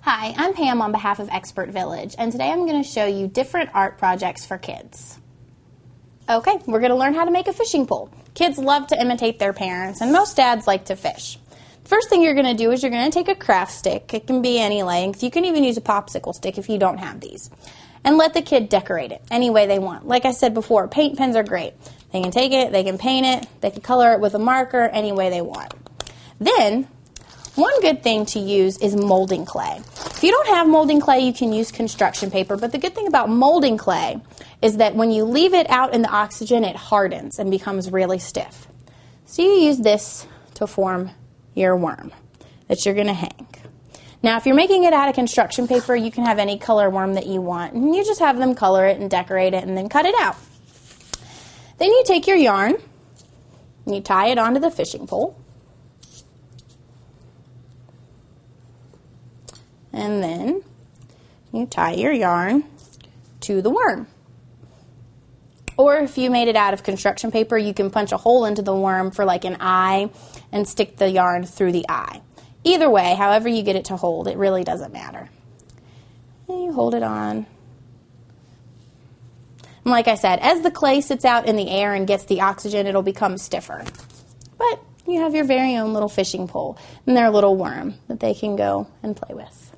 Hi, I'm Pam on behalf of Expert Village, and today I'm going to show you different art projects for kids. Okay, we're going to learn how to make a fishing pole. Kids love to imitate their parents, and most dads like to fish. The first thing you're going to do is you're going to take a craft stick. It can be any length. You can even use a popsicle stick if you don't have these. And let the kid decorate it any way they want. Like I said before, paint pens are great. They can take it, they can paint it, they can color it with a marker any way they want. Then, one good thing to use is molding clay. If you don't have molding clay, you can use construction paper, but the good thing about molding clay is that when you leave it out in the oxygen, it hardens and becomes really stiff. So you use this to form your worm that you're going to hang. Now, if you're making it out of construction paper, you can have any color worm that you want, and you just have them color it and decorate it and then cut it out. Then you take your yarn and you tie it onto the fishing pole. And then you tie your yarn to the worm. Or if you made it out of construction paper, you can punch a hole into the worm for like an eye and stick the yarn through the eye. Either way, however you get it to hold, it really doesn't matter. And you hold it on. And like I said, as the clay sits out in the air and gets the oxygen, it'll become stiffer. But you have your very own little fishing pole and their little worm that they can go and play with.